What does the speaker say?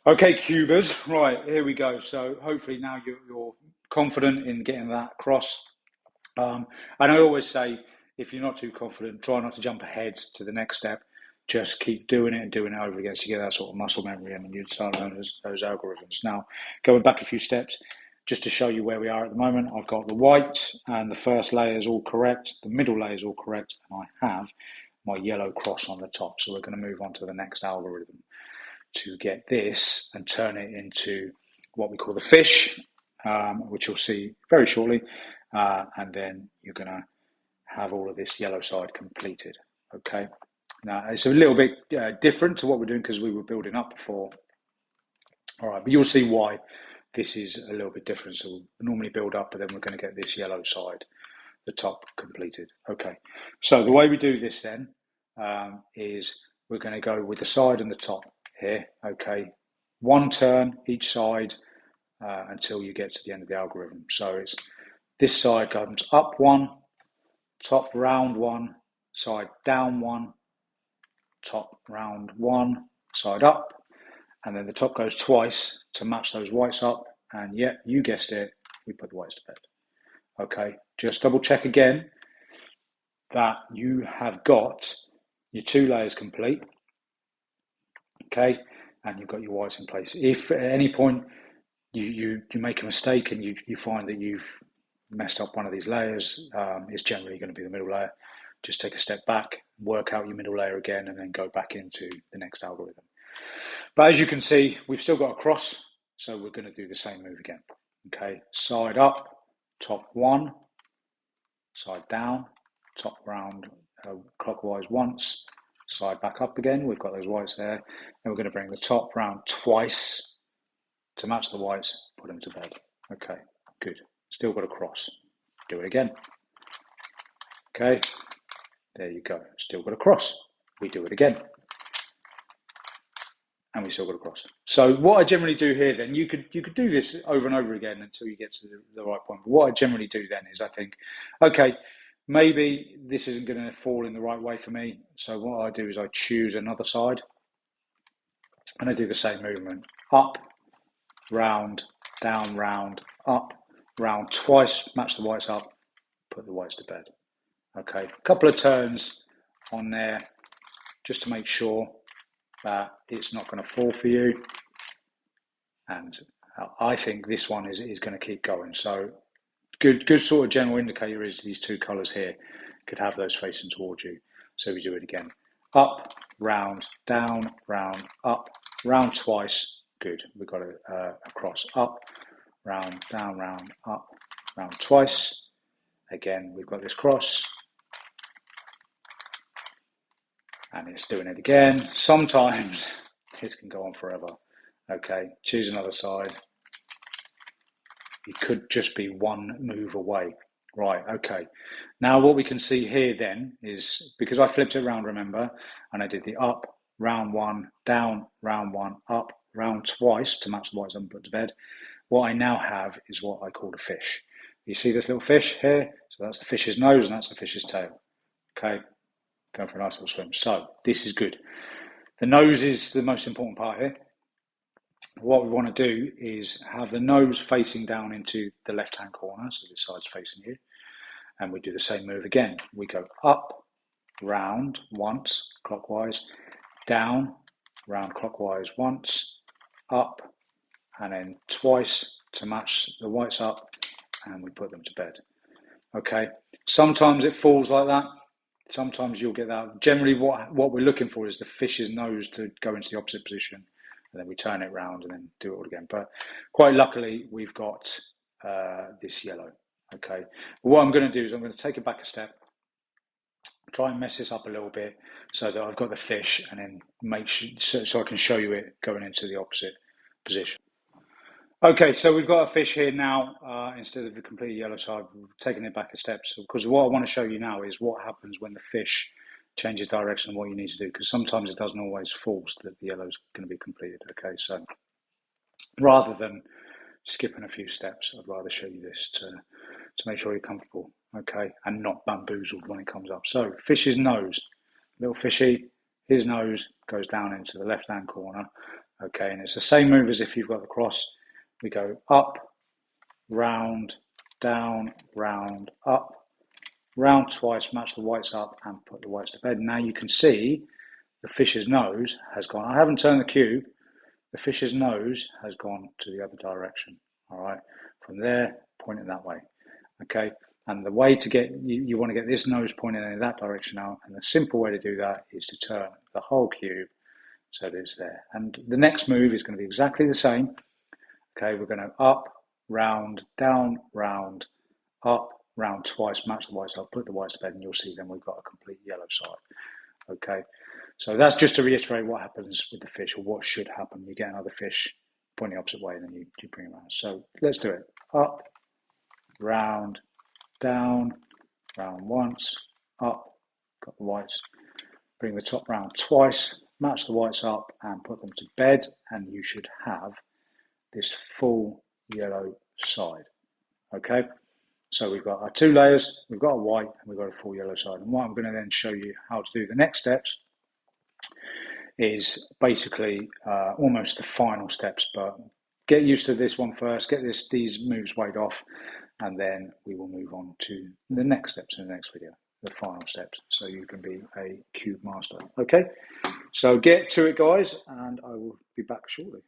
Okay, cubers, right, here we go. So hopefully now you're confident in getting that across. And I always say, if you're not too confident, try not to jump ahead to the next step. Just keep doing it and doing it over again so you get that sort of muscle memory and you start learning those algorithms. Now, going back a few steps, just to show you where we are at the moment, I've got the white and the first layer is all correct, the middle layer is all correct, and I have my yellow cross on the top. So we're going to move on to the next algorithm to get this and turn it into what we call the fish, which you'll see very shortly. And then you're going to have all of this yellow side completed. Okay. Now, it's a little bit different to what we're doing because we were building up before. All right, but you'll see why this is a little bit different. So we'll normally build up, but then we're going to get this yellow side, the top, completed. Okay. So the way we do this then is we're going to go with the side and the top here. Okay. One turn each side until you get to the end of the algorithm. So it's this side comes up one, top round one, side down one, top round one, side up, and then the top goes twice to match those whites up. And yeah, you guessed it, we put the whites to bed. Okay, just double check again that you have got your two layers complete. Okay, and you've got your whites in place. If at any point you make a mistake and you find that you've messed up one of these layers, it's generally going to be the middle layer. Just take a step back, work out your middle layer again, and then go back into the next algorithm. But as you can see, we've still got a cross, so we're going to do the same move again. Okay, side up, top one, side down, top round clockwise once, side back up again. We've got those whites there. And we're going to bring the top round twice to match the whites, put them to bed. Okay, good. Still got a cross. Do it again. Okay, there you go. Still got a cross. We do it again. And we still got a cross. So what I generally do here then, you could do this over and over again until you get to the right point. But what I generally do then is I think, okay, maybe this isn't going to fall in the right way for me. So what I do is I choose another side and I do the same movement. Up, round, down, round, up, round twice, match the whites up, put the whites to bed. Okay, a couple of turns on there just to make sure that it's not going to fall for you. And I think this one is going to keep going. So good sort of general indicator is these two colours here could have those facing towards you. So we do it again. Up, round, down, round, up, round twice. Good. We've got a cross. Up, round, down, round, up, round twice. Again, we've got this cross. And it's doing it again. Sometimes this can go on forever. Okay, choose another side. It could just be one move away. Right, okay. Now what we can see here then is, because I flipped it around, remember, and I did the up, round one, down, round one, up, round twice to match the whites and put to bed. What I now have is what I call a fish. You see this little fish here? So that's the fish's nose and that's the fish's tail. Okay, going for a nice little swim. So this is good. The nose is the most important part here. What we want to do is have the nose facing down into the left-hand corner, so this side's facing you, and we do the same move again. We go up, round once, clockwise, down, round clockwise once, up, and then twice to match the whites up, and we put them to bed. Okay, sometimes it falls like that. Sometimes you'll get that. Generally, what we're looking for is the fish's nose to go into the opposite position, and then we turn it around and then do it all again. But quite luckily, we've got this yellow. Okay, but what I'm going to do is I'm going to take it back a step, try and mess this up a little bit so that I've got the fish, and then make sure so I can show you it going into the opposite position. Okay, so we've got a fish here now. Instead of the complete yellow side, we've taken it back a step. So, because what I want to show you now is what happens when the fish changes direction and what you need to do, because sometimes it doesn't always fall so that the yellow is going to be completed. Okay, so rather than skipping a few steps, I'd rather show you this to make sure you're comfortable, okay, and not bamboozled when it comes up. So fish's nose, little fishy, his nose goes down into the left-hand corner. Okay, and it's the same move as if you've got the cross. We go up, round, down, round, up, round twice, match the whites up, and put the whites to bed. Now you can see the fish's nose has gone. I haven't turned the cube. The fish's nose has gone to the other direction. All right, from there, point it that way. Okay, and the way to get, you want to get this nose pointing in that direction now, and the simple way to do that is to turn the whole cube so that it's there. And the next move is going to be exactly the same. Okay, we're going to up, round, down, round, up, round twice, match the whites up, put the whites to bed, and you'll see then we've got a complete yellow side. Okay, so that's just to reiterate what happens with the fish, or what should happen. You get another fish pointing the opposite way, and then you bring it around. So let's do it. Up, round, down, round once, up, got the whites, bring the top round twice, match the whites up, and put them to bed, and you should have this full yellow side. Okay, so we've got our 2 layers, we've got a white, and we've got a full yellow side. And what I'm going to then show you how to do the next steps is basically almost the final steps, but get used to this one first, get these moves weighed off, and then we will move on to the next steps in the next video, the final steps, so you can be a cube master. Okay, so get to it, guys, and I will be back shortly.